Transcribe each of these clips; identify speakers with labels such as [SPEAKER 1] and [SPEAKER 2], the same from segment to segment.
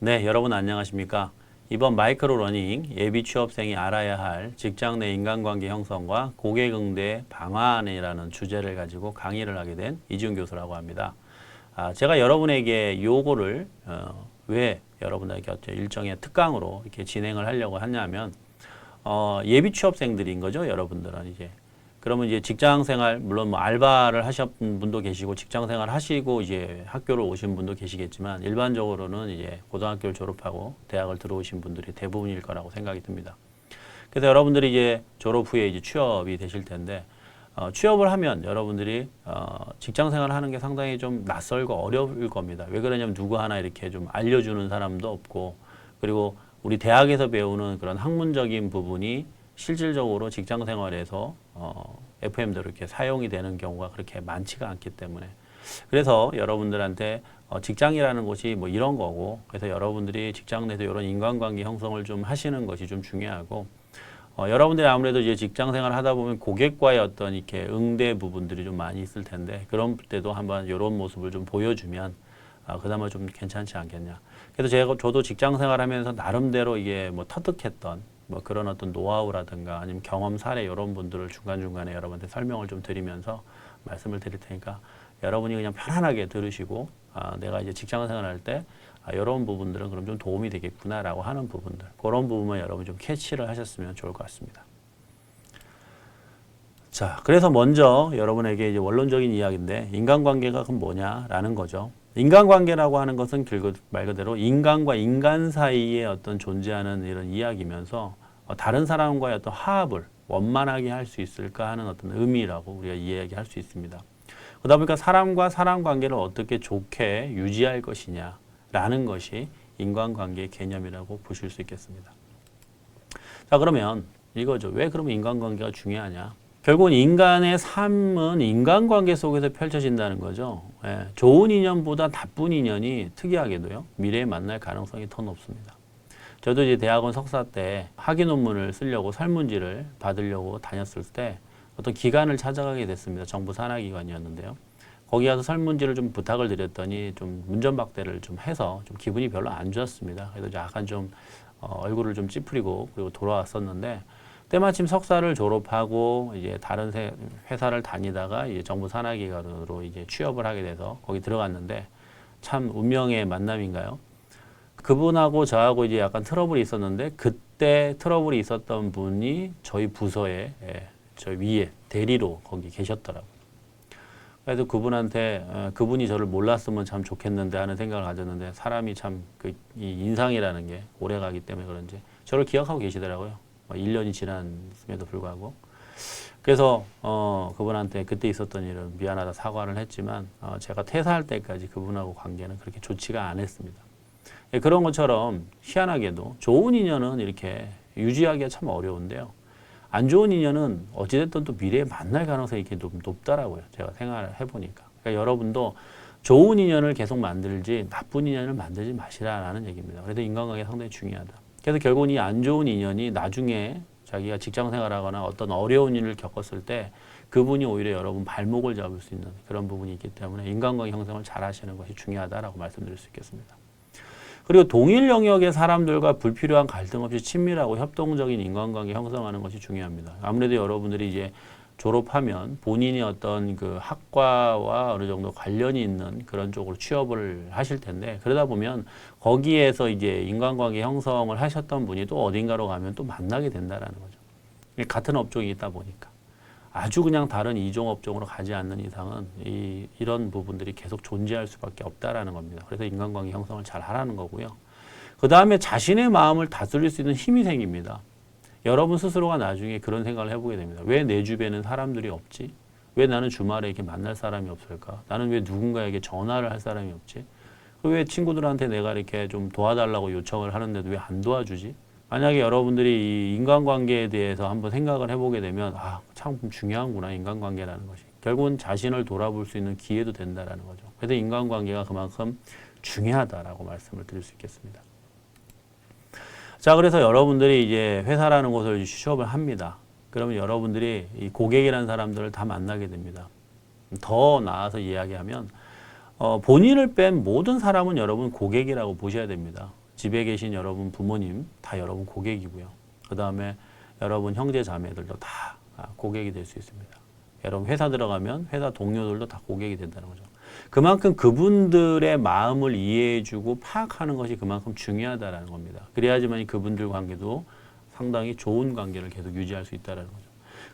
[SPEAKER 1] 네, 여러분 안녕하십니까? 이번 마이크로 러닝 예비 취업생이 알아야 할 직장 내 인간관계 형성과 고객 응대 방안이라는 주제를 가지고 강의를 하게 된 이지훈 교수라고 합니다. 제가 여러분에게 요거를 왜 여러분에게 어떤 일정의 특강으로 이렇게 진행을 하려고 하냐면 예비 취업생들인 거죠, 여러분들은 이제. 그러면 이제 직장 생활, 물론 뭐 알바를 하셨던 분도 계시고 직장 생활 하시고 이제 학교를 오신 분도 계시겠지만 일반적으로는 이제 고등학교를 졸업하고 대학을 들어오신 분들이 대부분일 거라고 생각이 듭니다. 그래서 여러분들이 이제 졸업 후에 이제 취업이 되실 텐데 취업을 하면 여러분들이 직장 생활을 하는 게 상당히 좀 낯설고 어려울 겁니다. 왜 그러냐면 누구 하나 이렇게 좀 알려주는 사람도 없고, 그리고 우리 대학에서 배우는 그런 학문적인 부분이 실질적으로 직장 생활에서 FM대로 이렇게 사용이 되는 경우가 그렇게 많지가 않기 때문에, 그래서 여러분들한테 직장이라는 것이 뭐 이런 거고, 그래서 여러분들이 직장 내에서 이런 인간관계 형성을 좀 하시는 것이 좀 중요하고, 여러분들이 아무래도 이제 직장 생활을 하다 보면 고객과의 어떤 이렇게 응대 부분들이 좀 많이 있을 텐데, 그런 때도 한번 이런 모습을 좀 보여주면 그나마 좀 괜찮지 않겠냐. 그래서 저도 직장 생활하면서 나름대로 이게 뭐 터득했던 뭐 그런 어떤 노하우라든가 아니면 경험 사례 이런 분들을 중간중간에 여러분한테 설명을 좀 드리면서 말씀을 드릴 테니까 여러분이 그냥 편안하게 들으시고 내가 이제 직장 생활할 때 이런 부분들은 그럼 좀 도움이 되겠구나라고 하는 부분들, 그런 부분만 여러분이 좀 캐치를 하셨으면 좋을 것 같습니다. 자, 그래서 먼저 여러분에게 이제 원론적인 이야기인데, 인간관계가 그럼 뭐냐라는 거죠. 인간관계라고 하는 것은 말 그대로 인간과 인간 사이에 어떤 존재하는 이런 이야기면서 다른 사람과의 어떤 화합을 원만하게 할 수 있을까 하는 어떤 의미라고 우리가 이야기할 수 있습니다. 그러다 보니까 사람과 사람 관계를 어떻게 좋게 유지할 것이냐라는 것이 인간관계의 개념이라고 보실 수 있겠습니다. 자, 그러면 이거죠. 왜 그러면 인간관계가 중요하냐? 결국은 인간의 삶은 인간관계 속에서 펼쳐진다는 거죠. 예, 좋은 인연보다 나쁜 인연이 특이하게도요, 미래에 만날 가능성이 더 높습니다. 저도 이제 대학원 석사 때 학위 논문을 쓰려고 설문지를 받으려고 다녔을 때 어떤 기관을 찾아가게 됐습니다. 정부 산하기관이었는데요. 거기 가서 설문지를 좀 부탁을 드렸더니 좀 문전박대를 좀 해서 좀 기분이 별로 안 좋았습니다. 그래서 약간 좀 얼굴을 좀 찌푸리고 그리고 돌아왔었는데, 때마침 석사를 졸업하고 이제 다른 회사를 다니다가 이제 정부 산하기관으로 이제 취업을 하게 돼서 거기 들어갔는데, 참 운명의 만남인가요? 그분하고 저하고 이제 약간 트러블이 있었는데, 그때 트러블이 있었던 분이 저희 부서에 저 위에 대리로 거기 계셨더라고요. 그래서 그분한테 그분이 저를 몰랐으면 참 좋겠는데 하는 생각을 가졌는데, 사람이 참 이 인상이라는 게 오래 가기 때문에 그런지 저를 기억하고 계시더라고요. 1년이 지났음에도 불구하고. 그래서 그분한테 그때 있었던 일은 미안하다 사과를 했지만 제가 퇴사할 때까지 그분하고 관계는 그렇게 좋지가 않았습니다. 그런 것처럼 희한하게도 좋은 인연은 이렇게 유지하기가 참 어려운데요, 안 좋은 인연은 어찌됐든 또 미래에 만날 가능성이 이렇게 높더라고요. 제가 생각을 해보니까. 그러니까 여러분도 좋은 인연을 계속 만들지 나쁜 인연을 만들지 마시라라는 얘기입니다. 그래도 인간관계가 상당히 중요하다. 그래서 결국은 이 안 좋은 인연이 나중에 자기가 직장 생활하거나 어떤 어려운 일을 겪었을 때 그분이 오히려 여러분 발목을 잡을 수 있는 그런 부분이 있기 때문에 인간관계 형성을 잘 하시는 것이 중요하다라고 말씀드릴 수 있겠습니다. 그리고 동일 영역의 사람들과 불필요한 갈등 없이 친밀하고 협동적인 인간관계 형성하는 것이 중요합니다. 아무래도 여러분들이 이제 졸업하면 본인이 어떤 그 학과와 어느 정도 관련이 있는 그런 쪽으로 취업을 하실 텐데, 그러다 보면 거기에서 이제 인간관계 형성을 하셨던 분이 또 어딘가로 가면 또 만나게 된다라는 거죠. 같은 업종이 있다 보니까. 아주 그냥 다른 이종 업종으로 가지 않는 이상은 이런 부분들이 계속 존재할 수밖에 없다라는 겁니다. 그래서 인간관계 형성을 잘 하라는 거고요. 그 다음에 자신의 마음을 다스릴 수 있는 힘이 생깁니다. 여러분 스스로가 나중에 그런 생각을 해보게 됩니다. 왜 내 주변에는 사람들이 없지? 왜 나는 주말에 이렇게 만날 사람이 없을까? 나는 왜 누군가에게 전화를 할 사람이 없지? 왜 친구들한테 내가 이렇게 좀 도와달라고 요청을 하는데도 왜 안 도와주지? 만약에 여러분들이 이 인간관계에 대해서 한번 생각을 해보게 되면 참 중요한구나, 인간관계라는 것이. 결국은 자신을 돌아볼 수 있는 기회도 된다라는 거죠. 그래서 인간관계가 그만큼 중요하다라고 말씀을 드릴 수 있겠습니다. 자, 그래서 여러분들이 이제 회사라는 곳을 취업을 합니다. 그러면 여러분들이 이 고객이라는 사람들을 다 만나게 됩니다. 더 나아서 이야기하면 본인을 뺀 모든 사람은 여러분 고객이라고 보셔야 됩니다. 집에 계신 여러분 부모님 다 여러분 고객이고요. 그 다음에 여러분 형제 자매들도 다 고객이 될 수 있습니다. 여러분 회사 들어가면 회사 동료들도 다 고객이 된다는 거죠. 그만큼 그분들의 마음을 이해해주고 파악하는 것이 그만큼 중요하다는 겁니다. 그래야지만 그분들 관계도 상당히 좋은 관계를 계속 유지할 수 있다는 거죠.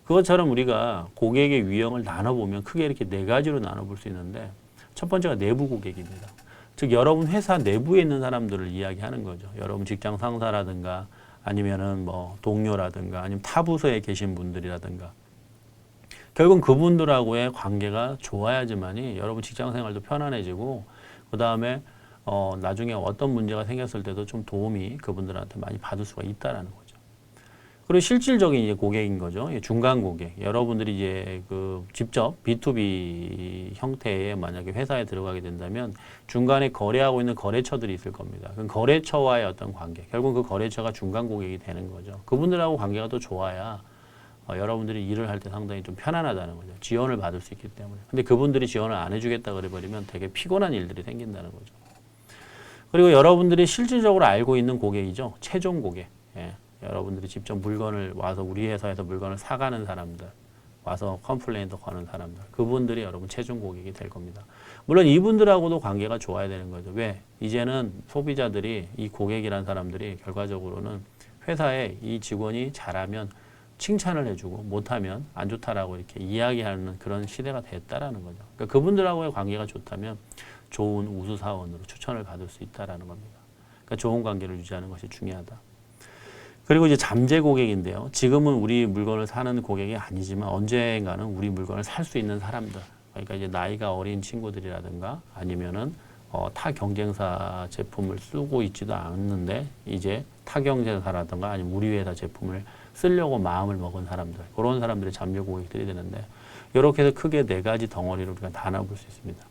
[SPEAKER 1] 그것처럼 우리가 고객의 유형을 나눠보면 크게 이렇게 네 가지로 나눠볼 수 있는데 첫 번째가 내부 고객입니다. 즉 여러분 회사 내부에 있는 사람들을 이야기하는 거죠. 여러분 직장 상사라든가 아니면은 뭐 동료라든가 아니면 타 부서에 계신 분들이라든가 결국은 그분들하고의 관계가 좋아야지만이 여러분 직장 생활도 편안해지고 그 다음에 나중에 어떤 문제가 생겼을 때도 좀 도움이 그분들한테 많이 받을 수가 있다라는 거죠. 그리고 실질적인 이제 고객인 거죠. 중간 고객. 여러분들이 이제 그 직접 B2B 형태의 만약에 회사에 들어가게 된다면 중간에 거래하고 있는 거래처들이 있을 겁니다. 그 거래처와의 어떤 관계. 결국 그 거래처가 중간 고객이 되는 거죠. 그분들하고 관계가 더 좋아야 여러분들이 일을 할 때 상당히 좀 편안하다는 거죠. 지원을 받을 수 있기 때문에. 근데 그분들이 지원을 안 해주겠다 그래버리면 되게 피곤한 일들이 생긴다는 거죠. 그리고 여러분들이 실질적으로 알고 있는 고객이죠. 최종 고객. 예. 여러분들이 직접 물건을 와서 우리 회사에서 물건을 사가는 사람들, 와서 컴플레인도 거는 사람들, 그분들이 여러분 최종 고객이 될 겁니다. 물론 이분들하고도 관계가 좋아야 되는 거죠. 왜? 이제는 소비자들이 이 고객이란 사람들이 결과적으로는 회사에 이 직원이 잘하면 칭찬을 해주고 못하면 안 좋다라고 이렇게 이야기하는 그런 시대가 됐다라는 거죠. 그러니까 그분들하고의 관계가 좋다면 좋은 우수 사원으로 추천을 받을 수 있다라는 겁니다. 그러니까 좋은 관계를 유지하는 것이 중요하다. 그리고 이제 잠재 고객인데요. 지금은 우리 물건을 사는 고객이 아니지만 언젠가는 우리 물건을 살 수 있는 사람들. 그러니까 이제 나이가 어린 친구들이라든가 아니면은 타 경쟁사 제품을 쓰고 있지도 않는데 이제 타 경쟁사라든가 아니면 우리 회사 제품을 쓰려고 마음을 먹은 사람들. 그런 사람들이 잠재 고객들이 되는데 이렇게 해서 크게 네 가지 덩어리로 우리가 나눠볼 수 있습니다.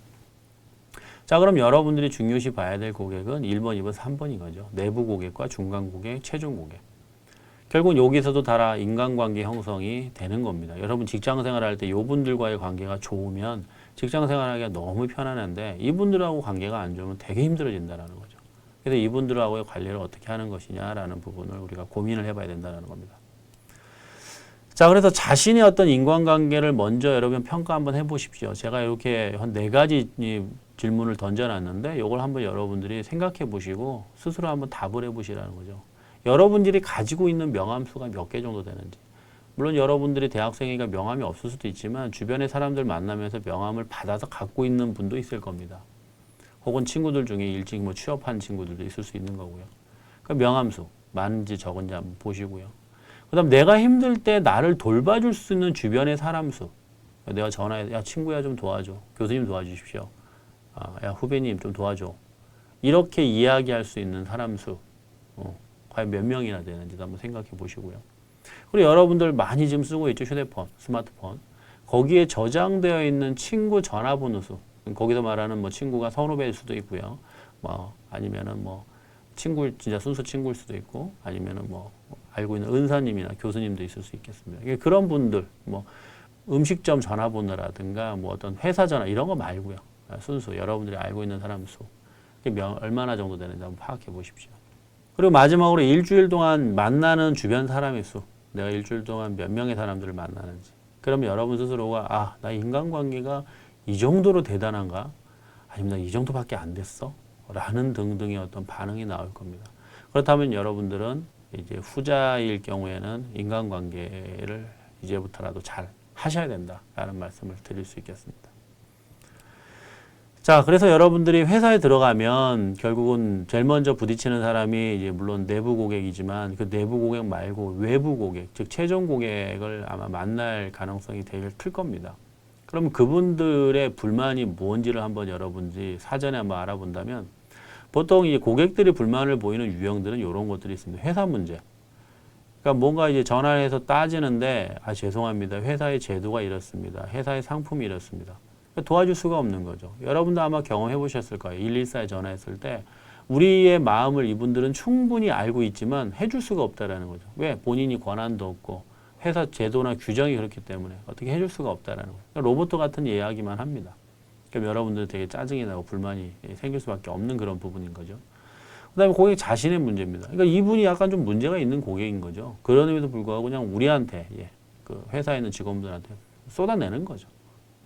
[SPEAKER 1] 자, 그럼 여러분들이 중요시 봐야 될 고객은 1번, 2번, 3번인 거죠. 내부 고객과 중간 고객, 최종 고객. 결국 여기서도 다 인간관계 형성이 되는 겁니다. 여러분 직장 생활할 때 이분들과의 관계가 좋으면 직장 생활하기가 너무 편안한데 이분들하고 관계가 안 좋으면 되게 힘들어진다는 거죠. 그래서 이분들하고의 관리를 어떻게 하는 것이냐라는 부분을 우리가 고민을 해봐야 된다는 겁니다. 자, 그래서 자신의 어떤 인간관계를 먼저 여러분 평가 한번 해보십시오. 제가 이렇게 한 네 가지 질문을 던져놨는데 이걸 한번 여러분들이 생각해 보시고 스스로 한번 답을 해보시라는 거죠. 여러분들이 가지고 있는 명함수가 몇 개 정도 되는지. 물론 여러분들이 대학생이니까 명함이 없을 수도 있지만 주변의 사람들 만나면서 명함을 받아서 갖고 있는 분도 있을 겁니다. 혹은 친구들 중에 일찍 뭐 취업한 친구들도 있을 수 있는 거고요. 그러니까 명함수 많은지 적은지 한번 보시고요. 그 다음 내가 힘들 때 나를 돌봐줄 수 있는 주변의 사람 수. 내가 전화해, 야 친구야 좀 도와줘. 교수님 도와주십시오. 야 후배님 좀 도와줘. 이렇게 이야기할 수 있는 사람 수. 과연 몇 명이나 되는지도 한번 생각해 보시고요. 그리고 여러분들 많이 지금 쓰고 있죠. 휴대폰, 스마트폰. 거기에 저장되어 있는 친구 전화번호 수. 거기서 말하는 뭐 친구가 선후배일 수도 있고요. 뭐 아니면은 뭐 친구 진짜 순수 친구일 수도 있고 아니면은 뭐 알고 있는 은사님이나 교수님도 있을 수 있겠습니다. 그런 분들 뭐 음식점 전화번호라든가 뭐 어떤 회사 전화 이런 거 말고요. 순수 여러분들이 알고 있는 사람 수. 얼마나 정도 되는지 한번 파악해 보십시오. 그리고 마지막으로 일주일 동안 만나는 주변 사람의 수. 내가 일주일 동안 몇 명의 사람들을 만나는지. 그러면 여러분 스스로가 나 인간관계가 이 정도로 대단한가? 아니면 나 이 정도밖에 안 됐어? 라는 등등의 어떤 반응이 나올 겁니다. 그렇다면 여러분들은 이제 후자일 경우에는 인간관계를 이제부터라도 잘 하셔야 된다라는 말씀을 드릴 수 있겠습니다. 자, 그래서 여러분들이 회사에 들어가면 결국은 제일 먼저 부딪히는 사람이 이제 물론 내부 고객이지만 그 내부 고객 말고 외부 고객, 즉 최종 고객을 아마 만날 가능성이 되게 클 겁니다. 그럼 그분들의 불만이 뭔지를 한번 여러분들이 사전에 한번 알아본다면 보통 이제 고객들이 불만을 보이는 유형들은 이런 것들이 있습니다. 회사 문제. 그러니까 뭔가 이제 전화해서 따지는데 죄송합니다. 회사의 제도가 이렇습니다. 회사의 상품이 이렇습니다. 도와줄 수가 없는 거죠. 여러분도 아마 경험해 보셨을 거예요. 114에 전화했을 때 우리의 마음을 이분들은 충분히 알고 있지만 해줄 수가 없다라는 거죠. 왜? 본인이 권한도 없고 회사 제도나 규정이 그렇기 때문에 어떻게 해줄 수가 없다라는 거예요. 그러니까 로봇 같은 이야기만 합니다. 그럼 여러분들 되게 짜증이 나고 불만이 생길 수밖에 없는 그런 부분인 거죠. 그다음에 고객 자신의 문제입니다. 그러니까 이분이 약간 좀 문제가 있는 고객인 거죠. 그럼에도 불구하고 그냥 우리한테 그 회사에 있는 직원들한테 쏟아내는 거죠.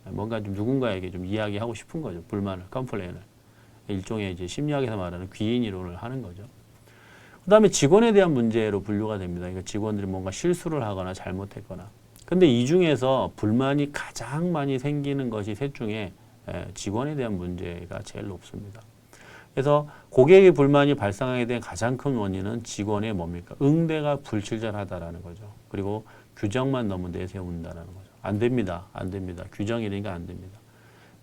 [SPEAKER 1] 뭔가 좀 누군가에게 좀 이야기하고 싶은 거죠. 불만을, 컴플레인을. 일종의 이제 심리학에서 말하는 귀인 이론을 하는 거죠. 그다음에 직원에 대한 문제로 분류가 됩니다. 그러니까 직원들이 뭔가 실수를 하거나 잘못했거나. 근데 이 중에서 불만이 가장 많이 생기는 것이 셋 중에 직원에 대한 문제가 제일 높습니다. 그래서 고객의 불만이 발생하게 된 가장 큰 원인은 직원의 뭡니까? 응대가 불친절하다라는 거죠. 그리고 규정만 너무 내세운다라는 거죠. 안 됩니다. 안 됩니다. 규정이니까 안 됩니다.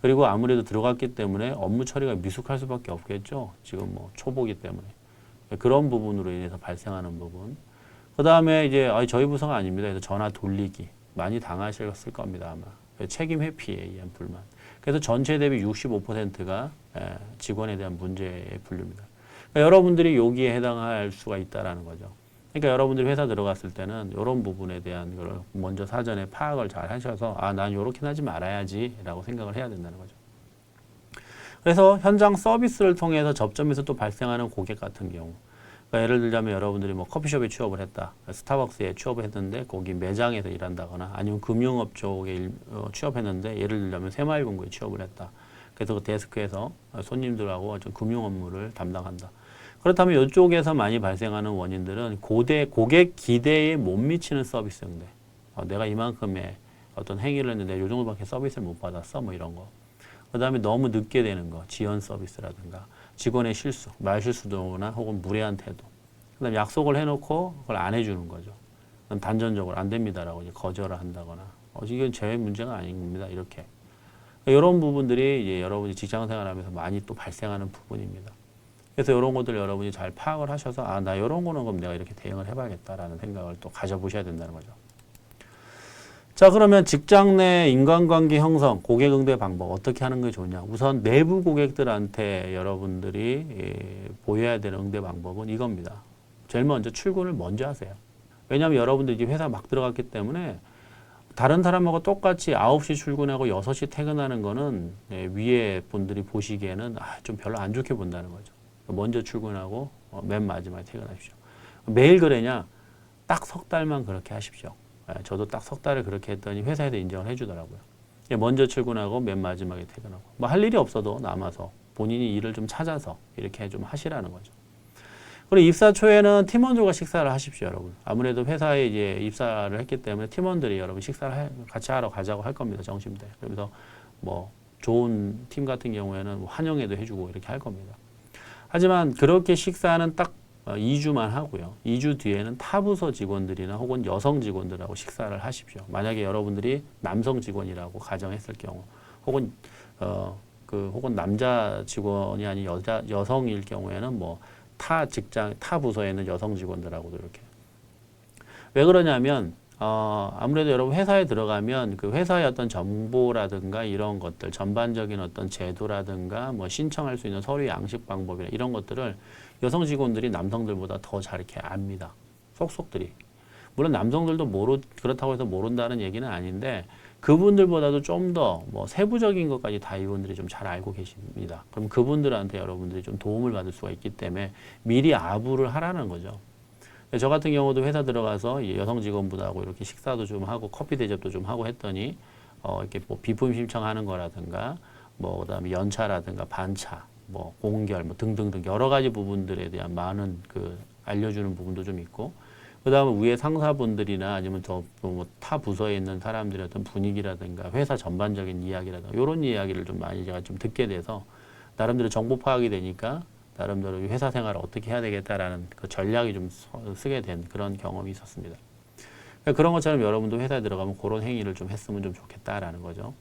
[SPEAKER 1] 그리고 아무래도 들어갔기 때문에 업무 처리가 미숙할 수밖에 없겠죠. 지금 뭐 초보기 때문에. 그런 부분으로 인해서 발생하는 부분. 그 다음에 이제 저희 부서가 아닙니다. 그래서 전화 돌리기 많이 당하셨을 겁니다. 아마. 책임 회피에 의한 불만. 그래서 전체 대비 65%가 직원에 대한 문제에 분류입니다. 그러니까 여러분들이 여기에 해당할 수가 있다라는 거죠. 그러니까 여러분들이 회사 들어갔을 때는 이런 부분에 대한 걸 먼저 사전에 파악을 잘 하셔서 난 이렇게 하지 말아야지 라고 생각을 해야 된다는 거죠. 그래서 현장 서비스를 통해서 접점에서 또 발생하는 고객 같은 경우, 그러니까 예를 들자면 여러분들이 뭐 커피숍에 취업을 했다, 스타벅스에 취업을 했는데 거기 매장에서 일한다거나 아니면 금융업 쪽에 취업했는데 예를 들자면 새마을금고에 취업을 했다. 그래서 그 데스크에서 손님들하고 좀 금융 업무를 담당한다. 그렇다면 이쪽에서 많이 발생하는 원인들은 고객 기대에 못 미치는 서비스 응대. 내가 이만큼의 어떤 행위를 했는데 요 정도밖에 서비스를 못 받았어, 뭐 이런 거. 그 다음에 너무 늦게 되는 거, 지연 서비스라든가 직원의 실수, 말 실수도나 혹은 무례한 태도. 그 다음에 약속을 해놓고 그걸 안 해주는 거죠. 그럼 단전적으로 안 됩니다라고 이제 거절을 한다거나 이건 제 문제가 아닙니다. 이렇게. 이런 부분들이 이제 여러분이 직장 생활하면서 많이 또 발생하는 부분입니다. 그래서 이런 것들 여러분이 잘 파악을 하셔서 나 이런 거는 그럼 내가 이렇게 대응을 해봐야겠다라는 생각을 또 가져보셔야 된다는 거죠. 자, 그러면 직장 내 인간관계 형성, 고객 응대 방법 어떻게 하는 게 좋냐? 우선 내부 고객들한테 여러분들이 보여야 되는 응대 방법은 이겁니다. 제일 먼저 출근을 먼저 하세요. 왜냐하면 여러분들이 이제 회사 막 들어갔기 때문에 다른 사람하고 똑같이 9시 출근하고 6시 퇴근하는 거는 위에 분들이 보시기에는 좀 별로 안 좋게 본다는 거죠. 먼저 출근하고 맨 마지막에 퇴근하십시오. 매일 그러냐? 딱 석 달만 그렇게 하십시오. 저도 딱 석 달을 그렇게 했더니 회사에서 인정을 해주더라고요. 먼저 출근하고 맨 마지막에 퇴근하고 뭐 할 일이 없어도 남아서 본인이 일을 좀 찾아서 이렇게 좀 하시라는 거죠. 그리고 입사 초에는 팀원들과 식사를 하십시오, 여러분. 아무래도 회사에 이제 입사를 했기 때문에 팀원들이 여러분 식사를 같이 하러 가자고 할 겁니다, 점심때. 그래서 뭐 좋은 팀 같은 경우에는 뭐 환영회도 해주고 이렇게 할 겁니다. 하지만 그렇게 식사는 딱 2주만 하고요. 2주 뒤에는 타 부서 직원들이나 혹은 여성 직원들하고 식사를 하십시오. 만약에 여러분들이 남성 직원이라고 가정했을 경우, 혹은 혹은 남자 직원이 아닌 여성일 경우에는 뭐 타 직장, 타 부서에 있는 여성 직원들하고도 이렇게. 왜 그러냐면 아무래도 여러분 회사에 들어가면 그 회사의 어떤 정보라든가 이런 것들, 전반적인 어떤 제도라든가 뭐 신청할 수 있는 서류 양식 방법이나 이런 것들을 여성 직원들이 남성들보다 더 잘 이렇게 압니다. 속속들이. 물론 남성들도 그렇다고 해서 모른다는 얘기는 아닌데 그분들보다도 좀 더 뭐 세부적인 것까지 다 이분들이 좀 잘 알고 계십니다. 그럼 그분들한테 여러분들이 좀 도움을 받을 수가 있기 때문에 미리 아부를 하라는 거죠. 저 같은 경우도 회사 들어가서 여성 직원분하고 이렇게 식사도 좀 하고 커피 대접도 좀 하고 했더니 이렇게 뭐 비품 신청하는 거라든가 뭐 그다음에 연차라든가 반차 뭐 공결 뭐 등등등 여러 가지 부분들에 대한 많은 그 알려주는 부분도 좀 있고 그다음에 위에 상사분들이나 아니면 타 부서에 있는 사람들의 어떤 분위기라든가 회사 전반적인 이야기라든가 이런 이야기를 좀 많이 제가 좀 듣게 돼서 나름대로 정보 파악이 되니까 나름대로 회사 생활을 어떻게 해야 되겠다라는 그 전략이 좀 쓰게 된 그런 경험이 있었습니다. 그러니까 그런 것처럼 여러분도 회사에 들어가면 그런 행위를 좀 했으면 좀 좋겠다라는 거죠.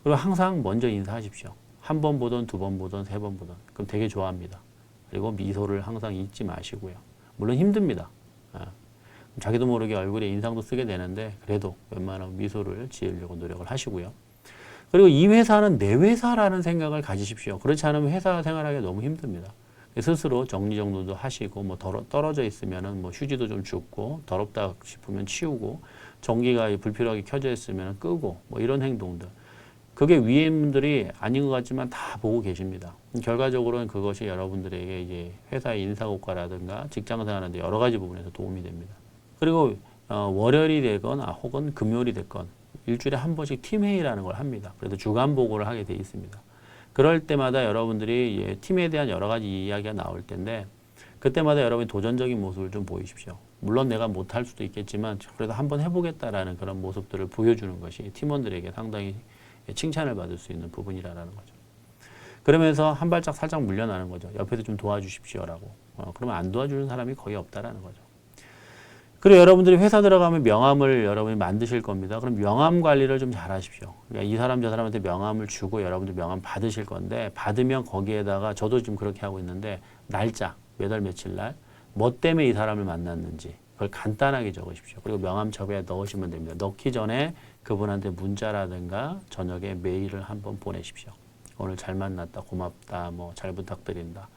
[SPEAKER 1] 그리고 항상 먼저 인사하십시오. 한 번 보던 두 번 보던 세 번 보던 그럼 되게 좋아합니다. 그리고 미소를 항상 잊지 마시고요. 물론 힘듭니다. 자기도 모르게 얼굴에 인상도 쓰게 되는데 그래도 웬만하면 미소를 지으려고 노력을 하시고요. 그리고 이 회사는 내 회사라는 생각을 가지십시오. 그렇지 않으면 회사 생활하기가 너무 힘듭니다. 스스로 정리정돈도 하시고 뭐 떨어져 있으면은 뭐 휴지도 좀 줍고 더럽다 싶으면 치우고 전기가 불필요하게 켜져 있으면 끄고 뭐 이런 행동들. 그게 위에분들이 아닌 것 같지만 다 보고 계십니다. 결과적으로는 그것이 여러분들에게 이제 회사의 인사고과라든가 직장 생활하는데 여러 가지 부분에서 도움이 됩니다. 그리고 월요일이 되거나 혹은 금요일이 됐건 일주일에 한 번씩 팀회의라는 걸 합니다. 그래서 주간 보고를 하게 돼 있습니다. 그럴 때마다 여러분들이 팀에 대한 여러 가지 이야기가 나올 텐데 그때마다 여러분이 도전적인 모습을 좀 보이십시오. 물론 내가 못할 수도 있겠지만 그래도 한번 해보겠다라는 그런 모습들을 보여주는 것이 팀원들에게 상당히 칭찬을 받을 수 있는 부분이라는 거죠. 그러면서 한 발짝 살짝 물러나는 거죠. 옆에서 좀 도와주십시오라고. 그러면 안 도와주는 사람이 거의 없다라는 거죠. 그리고 여러분들이 회사 들어가면 명함을 여러분이 만드실 겁니다. 그럼 명함 관리를 좀 잘 하십시오. 그러니까 이 사람 저 사람한테 명함을 주고 여러분들 명함 받으실 건데 받으면 거기에다가 저도 지금 그렇게 하고 있는데 날짜, 몇 월 며칠 날, 뭐 때문에 이 사람을 만났는지 그걸 간단하게 적으십시오. 그리고 명함첩에 넣으시면 됩니다. 넣기 전에 그분한테 문자라든가 저녁에 메일을 한번 보내십시오. 오늘 잘 만났다, 고맙다, 뭐 잘 부탁드린다.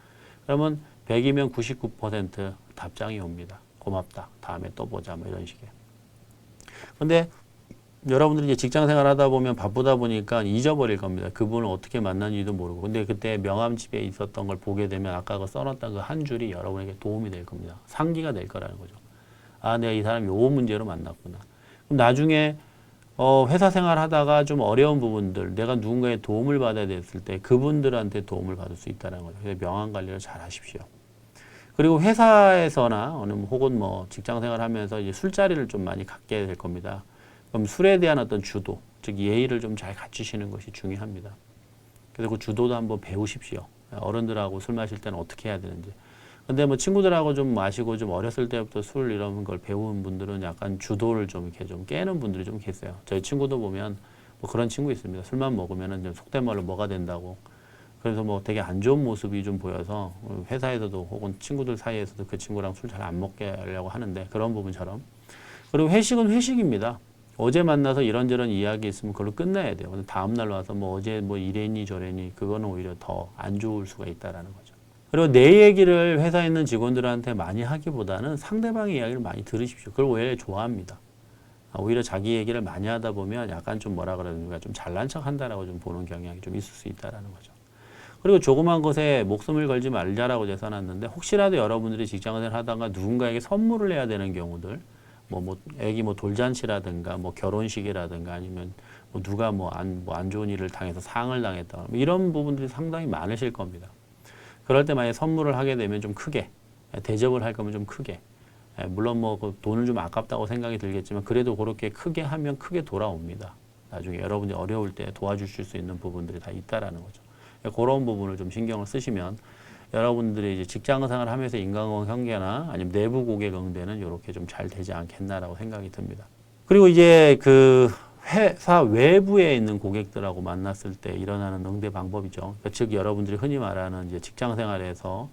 [SPEAKER 1] 그러면 100이면 99% 답장이 옵니다. 고맙다. 다음에 또 보자. 뭐 이런 식의. 근데 여러분들이 이제 직장 생활 하다 보면 바쁘다 보니까 잊어버릴 겁니다. 그분을 어떻게 만났는지도 모르고. 근데 그때 명함집에 있었던 걸 보게 되면 아까 그 써놨던 그 한 줄이 여러분에게 도움이 될 겁니다. 상기가 될 거라는 거죠. 아, 내가 이 사람 요 문제로 만났구나. 그럼 나중에 회사 생활 하다가 좀 어려운 부분들, 내가 누군가의 도움을 받아야 됐을 때 그분들한테 도움을 받을 수 있다는 거죠. 그래서 명함 관리를 잘 하십시오. 그리고 회사에서나 혹은 뭐 직장 생활하면서 이제 술자리를 좀 많이 갖게 될 겁니다. 그럼 술에 대한 어떤 주도, 즉 예의를 좀 잘 갖추시는 것이 중요합니다. 그래서 그 주도도 한번 배우십시오. 어른들하고 술 마실 때는 어떻게 해야 되는지. 근데 뭐 친구들하고 좀 마시고 좀 어렸을 때부터 술 이런 걸 배운 분들은 약간 주도를 좀 이렇게 좀 깨는 분들이 좀 계세요. 저희 친구도 보면 뭐 그런 친구 있습니다. 술만 먹으면은 좀 속된 말로 뭐가 된다고. 그래서 뭐 되게 안 좋은 모습이 좀 보여서 회사에서도 혹은 친구들 사이에서도 그 친구랑 술 잘 안 먹게 하려고 하는데 그런 부분처럼. 그리고 회식은 회식입니다. 어제 만나서 이런저런 이야기 있으면 그걸로 끝내야 돼요. 근데 다음날 와서 뭐 어제 뭐 이랬니 저랬니 그거는 오히려 더 안 좋을 수가 있다라는 거죠. 그리고 내 얘기를 회사에 있는 직원들한테 많이 하기보다는 상대방의 이야기를 많이 들으십시오. 그걸 오히려 좋아합니다. 오히려 자기 얘기를 많이 하다 보면 약간 좀 뭐라 그러는가 좀 잘난 척 한다라고 좀 보는 경향이 좀 있을 수 있다라는 거죠. 그리고 조그만 것에 목숨을 걸지 말자라고 써놨는데 혹시라도 여러분들이 직장생활 하다가 누군가에게 선물을 해야 되는 경우들 애기 돌잔치라든가 결혼식이라든가 아니면 누가 안 좋은 일을 당해서 상을 당했다 이런 부분들이 상당히 많으실 겁니다. 그럴 때 만약에 선물을 하게 되면 좀 크게 대접을 할 거면 좀 크게 물론 그 돈을 좀 아깝다고 생각이 들겠지만 그래도 그렇게 크게 하면 크게 돌아옵니다. 나중에 여러분이 어려울 때 도와주실 수 있는 부분들이 다 있다라는 거죠. 그런 부분을 좀 신경을 쓰시면 여러분들이 이제 직장 생활을 하면서 인간관계나 아니면 내부 고객 응대는 이렇게 좀 잘 되지 않겠나라고 생각이 듭니다. 그리고 이제 그 회사 외부에 있는 고객들하고 만났을 때 일어나는 응대 방법이죠. 그러니까 즉 여러분들이 흔히 말하는 이제 직장 생활에서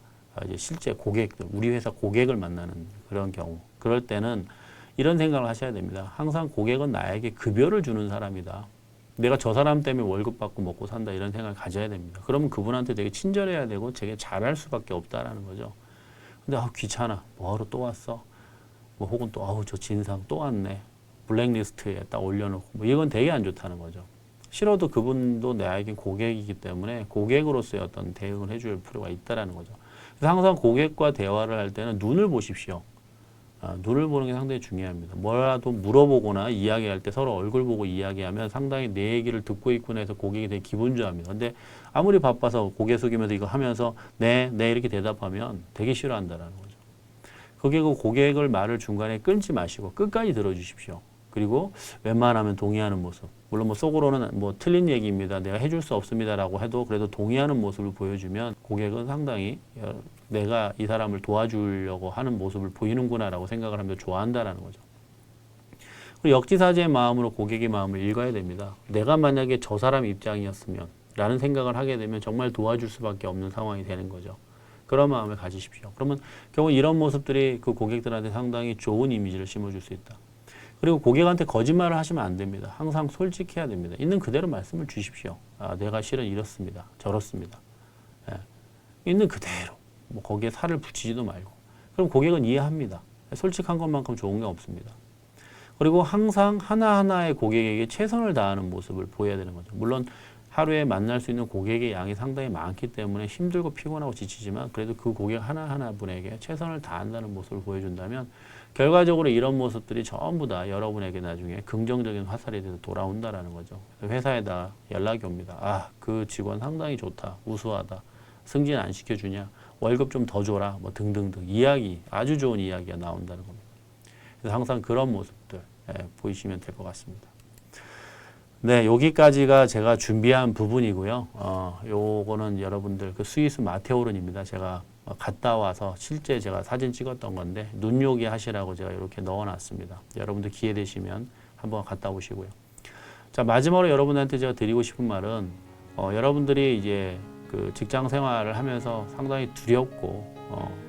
[SPEAKER 1] 이제 실제 고객들, 우리 회사 고객을 만나는 그런 경우, 그럴 때는 이런 생각을 하셔야 됩니다. 항상 고객은 나에게 급여를 주는 사람이다. 내가 저 사람 때문에 월급 받고 먹고 산다 이런 생각을 가져야 됩니다. 그러면 그분한테 되게 친절해야 되고 되게 잘할 수밖에 없다라는 거죠. 근데 귀찮아. 뭐하러 또 왔어? 혹은 또 저 진상 또 왔네. 블랙리스트에 딱 올려놓고 이건 되게 안 좋다는 거죠. 싫어도 그분도 나에겐 고객이기 때문에 고객으로서의 어떤 대응을 해줄 필요가 있다라는 거죠. 그래서 항상 고객과 대화를 할 때는 눈을 보십시오. 눈을 보는 게 상당히 중요합니다. 뭐라도 물어보거나 이야기할 때 서로 얼굴 보고 이야기하면 상당히 내 얘기를 듣고 있구나 해서 고객이 되게 기분 좋아합니다. 근데 아무리 바빠서 고개 숙이면서 이거 하면서 네 이렇게 대답하면 되게 싫어한다라는 거죠. 그게 그 고객을 말을 중간에 끊지 마시고 끝까지 들어주십시오. 그리고 웬만하면 동의하는 모습. 물론 속으로는 틀린 얘기입니다. 내가 해줄 수 없습니다라고 해도 그래도 동의하는 모습을 보여주면 고객은 상당히 내가 이 사람을 도와주려고 하는 모습을 보이는구나라고 생각을 하면서 좋아한다라는 거죠. 그리고 역지사지의 마음으로 고객의 마음을 읽어야 됩니다. 내가 만약에 저 사람 입장이었으면 라는 생각을 하게 되면 정말 도와줄 수밖에 없는 상황이 되는 거죠. 그런 마음을 가지십시오. 그러면 결국 이런 모습들이 그 고객들한테 상당히 좋은 이미지를 심어줄 수 있다. 그리고 고객한테 거짓말을 하시면 안 됩니다. 항상 솔직해야 됩니다. 있는 그대로 말씀을 주십시오. 내가 실은 이렇습니다. 저렇습니다. 있는 그대로. 거기에 살을 붙이지도 말고. 그럼 고객은 이해합니다. 솔직한 것만큼 좋은 게 없습니다. 그리고 항상 하나하나의 고객에게 최선을 다하는 모습을 보여야 되는 거죠. 물론 하루에 만날 수 있는 고객의 양이 상당히 많기 때문에 힘들고 피곤하고 지치지만 그래도 그 고객 하나하나 분에게 최선을 다한다는 모습을 보여준다면 결과적으로 이런 모습들이 전부 다 여러분에게 나중에 긍정적인 화살이 돼서 돌아온다라는 거죠. 회사에다 연락이 옵니다. 아, 그 직원 상당히 좋다, 우수하다, 승진 안 시켜주냐, 월급 좀 더 줘라, 뭐 등등등 이야기, 아주 좋은 이야기가 나온다는 겁니다. 그래서 항상 그런 모습들 보이시면 될 것 같습니다. 네, 여기까지가 제가 준비한 부분이고요. 요거는 여러분들 그 스위스 마테오른입니다. 제가 갔다 와서 실제 제가 사진 찍었던 건데 눈요기 하시라고 제가 이렇게 넣어놨습니다. 여러분들 기회 되시면 한번 갔다 오시고요. 자, 마지막으로 여러분한테 제가 드리고 싶은 말은 여러분들이 이제 그 직장 생활을 하면서 상당히 두렵고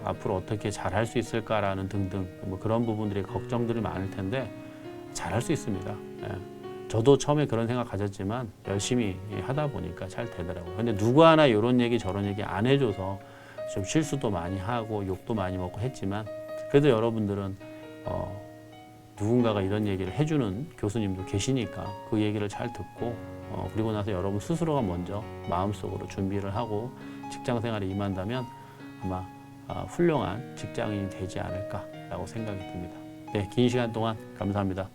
[SPEAKER 1] 앞으로 어떻게 잘할 수 있을까라는 등등 뭐 그런 부분들이 걱정들이 많을 텐데 잘할 수 있습니다. 예. 저도 처음에 그런 생각 가졌지만 열심히 하다 보니까 잘 되더라고요. 근데 누구 하나 이런 얘기 저런 얘기 안 해줘서 좀 실수도 많이 하고 욕도 많이 먹고 했지만 그래도 여러분들은 누군가가 이런 얘기를 해주는 교수님도 계시니까 그 얘기를 잘 듣고 그리고 나서 여러분 스스로가 먼저 마음속으로 준비를 하고 직장 생활에 임한다면 아마 훌륭한 직장인이 되지 않을까라고 생각이 듭니다. 네, 긴 시간 동안 감사합니다.